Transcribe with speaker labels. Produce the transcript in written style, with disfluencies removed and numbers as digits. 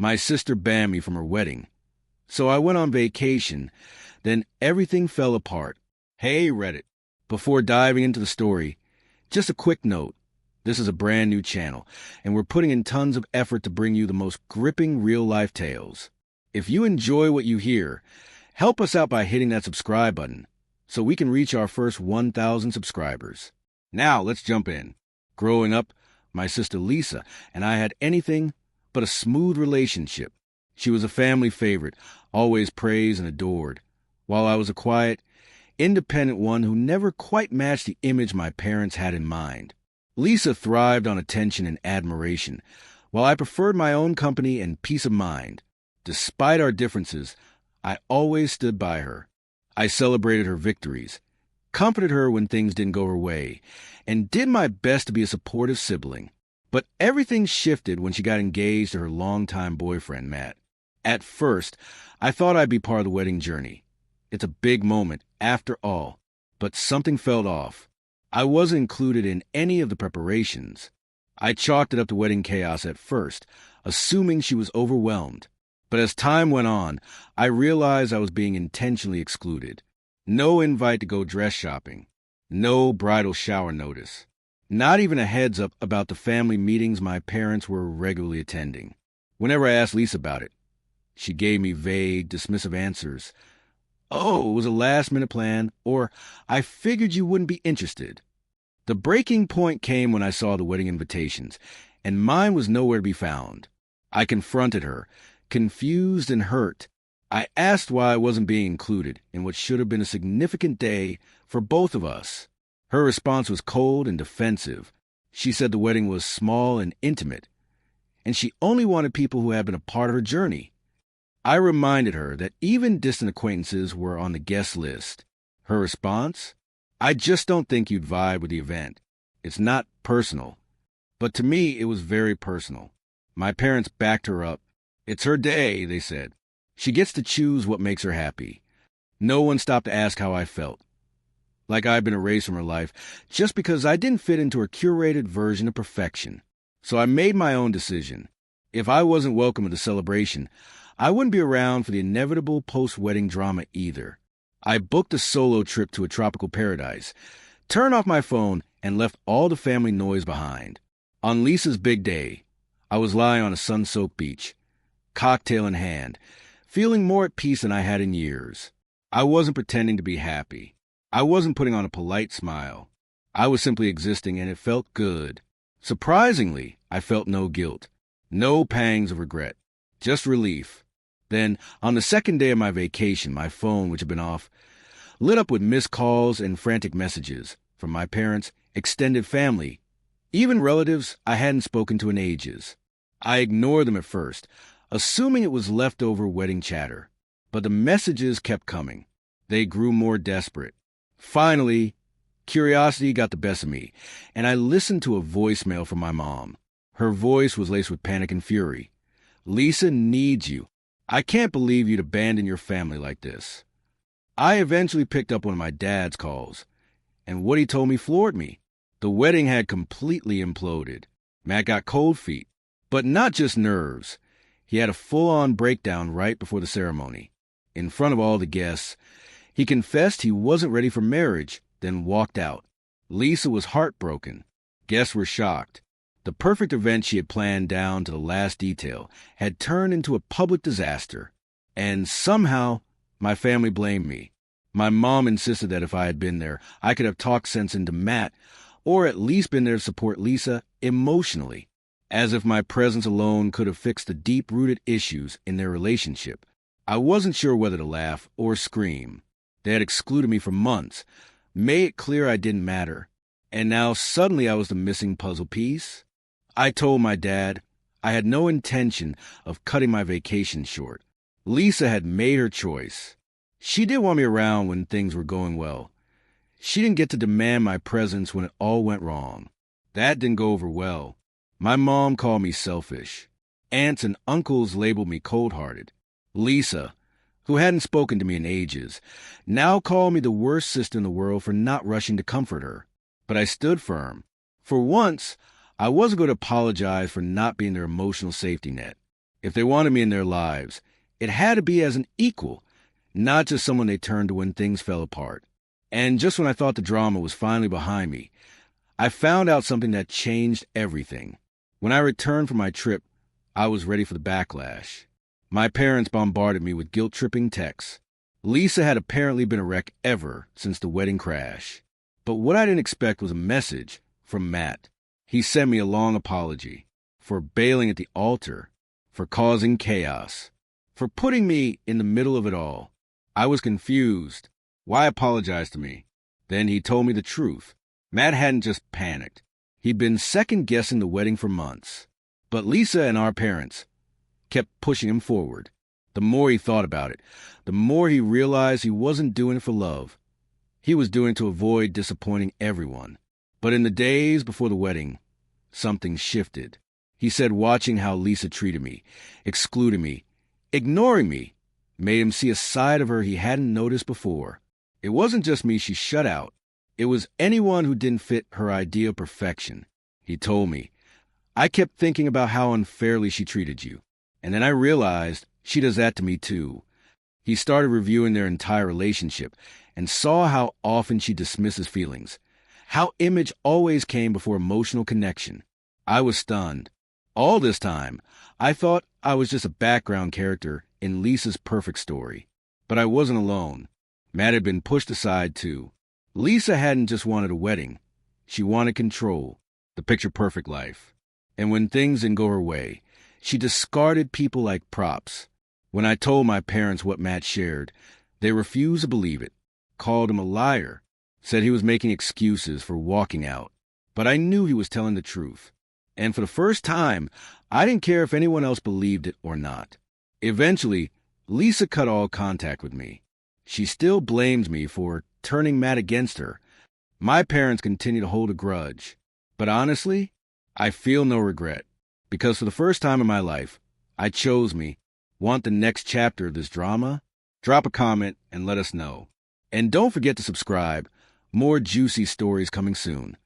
Speaker 1: My sister banned me from her wedding. So I went on vacation. Then everything fell apart. Hey, Reddit. Before diving into the story, just a quick note. This is a brand new channel, and we're putting in tons of effort to bring you the most gripping real-life tales. If you enjoy what you hear, help us out by hitting that subscribe button so we can reach our first 1,000 subscribers. Now, let's jump in. Growing up, my sister Lisa and I had anything but a smooth relationship. She was a family favorite, always praised and adored, while I was a quiet, independent one who never quite matched the image my parents had in mind. Lisa thrived on attention and admiration, while I preferred my own company and peace of mind. Despite our differences, I always stood by her. I celebrated her victories, comforted her when things didn't go her way, and did my best to be a supportive sibling. But everything shifted when she got engaged to her longtime boyfriend, Matt. At first, I thought I'd be part of the wedding journey. It's a big moment, after all, but something felt off. I wasn't included in any of the preparations. I chalked it up to wedding chaos at first, assuming she was overwhelmed. But as time went on, I realized I was being intentionally excluded. No invite to go dress shopping. No bridal shower notice. Not even a heads up about the family meetings my parents were regularly attending. Whenever I asked Lisa about it, she gave me vague, dismissive answers. Oh, it was a last-minute plan, or I figured you wouldn't be interested. The breaking point came when I saw the wedding invitations, and mine was nowhere to be found. I confronted her, confused and hurt. I asked why I wasn't being included in what should have been a significant day for both of us. Her response was cold and defensive. She said the wedding was small and intimate, and she only wanted people who had been a part of her journey. I reminded her that even distant acquaintances were on the guest list. Her response? I just don't think you'd vibe with the event. It's not personal. But to me, it was very personal. My parents backed her up. It's her day, they said. She gets to choose what makes her happy. No one stopped to ask how I felt. Like I'd been erased from her life just because I didn't fit into her curated version of perfection. So I made my own decision. If I wasn't welcome at the celebration, I wouldn't be around for the inevitable post-wedding drama either. I booked a solo trip to a tropical paradise, turned off my phone, and left all the family noise behind. On Lisa's big day, I was lying on a sun-soaked beach, cocktail in hand, feeling more at peace than I had in years. I wasn't pretending to be happy. I wasn't putting on a polite smile. I was simply existing, and it felt good. Surprisingly, I felt no guilt, no pangs of regret, just relief. Then, on the second day of my vacation, my phone, which had been off, lit up with missed calls and frantic messages from my parents, extended family, even relatives I hadn't spoken to in ages. I ignored them at first, assuming it was leftover wedding chatter. But the messages kept coming. They grew more desperate. Finally, curiosity got the best of me, and I listened to a voicemail from my mom. Her voice was laced with panic and fury. Lisa needs you. I can't believe you'd abandon your family like this. I eventually picked up one of my dad's calls, and what he told me floored me. The wedding had completely imploded. Matt got cold feet, but not just nerves. He had a full-on breakdown right before the ceremony. In front of all the guests, he confessed he wasn't ready for marriage, then walked out. Lisa was heartbroken. Guests were shocked. The perfect event she had planned down to the last detail had turned into a public disaster. And somehow, my family blamed me. My mom insisted that if I had been there, I could have talked sense into Matt, or at least been there to support Lisa emotionally, as if my presence alone could have fixed the deep-rooted issues in their relationship. I wasn't sure whether to laugh or scream. They had excluded me for months, made it clear I didn't matter, and now suddenly I was the missing puzzle piece. I told my dad I had no intention of cutting my vacation short. Lisa had made her choice. She did want me around when things were going well. She didn't get to demand my presence when it all went wrong. That didn't go over well. My mom called me selfish. Aunts and uncles labeled me cold-hearted. Lisa, who hadn't spoken to me in ages, now called me the worst sister in the world for not rushing to comfort her. But I stood firm. For once, I wasn't going to apologize for not being their emotional safety net. If they wanted me in their lives, it had to be as an equal, not just someone they turned to when things fell apart. And just when I thought the drama was finally behind me, I found out something that changed everything. When I returned from my trip, I was ready for the backlash. My parents bombarded me with guilt-tripping texts. Lisa had apparently been a wreck ever since the wedding crash. But what I didn't expect was a message from Matt. He sent me a long apology for bailing at the altar, for causing chaos, for putting me in the middle of it all. I was confused. Why apologize to me? Then he told me the truth. Matt hadn't just panicked. He'd been second-guessing the wedding for months. But Lisa and our parents kept pushing him forward. The more he thought about it, the more he realized he wasn't doing it for love. He was doing it to avoid disappointing everyone. But in the days before the wedding, something shifted. He said watching how Lisa treated me, excluding me, ignoring me, made him see a side of her he hadn't noticed before. It wasn't just me she shut out. It was anyone who didn't fit her idea of perfection. He told me, I kept thinking about how unfairly she treated you. And then I realized she does that to me too. He started reviewing their entire relationship and saw how often she dismisses feelings, how image always came before emotional connection. I was stunned. All this time, I thought I was just a background character in Lisa's perfect story. But I wasn't alone. Matt had been pushed aside too. Lisa hadn't just wanted a wedding. She wanted control, the picture-perfect life. And when things didn't go her way, she discarded people like props. When I told my parents what Matt shared, they refused to believe it, called him a liar, said he was making excuses for walking out. But I knew he was telling the truth. And for the first time, I didn't care if anyone else believed it or not. Eventually, Lisa cut all contact with me. She still blames me for turning Matt against her. My parents continue to hold a grudge. But honestly, I feel no regret. Because for the first time in my life, I chose me. Want the next chapter of this drama? Drop a comment and let us know. And don't forget to subscribe. More juicy stories coming soon.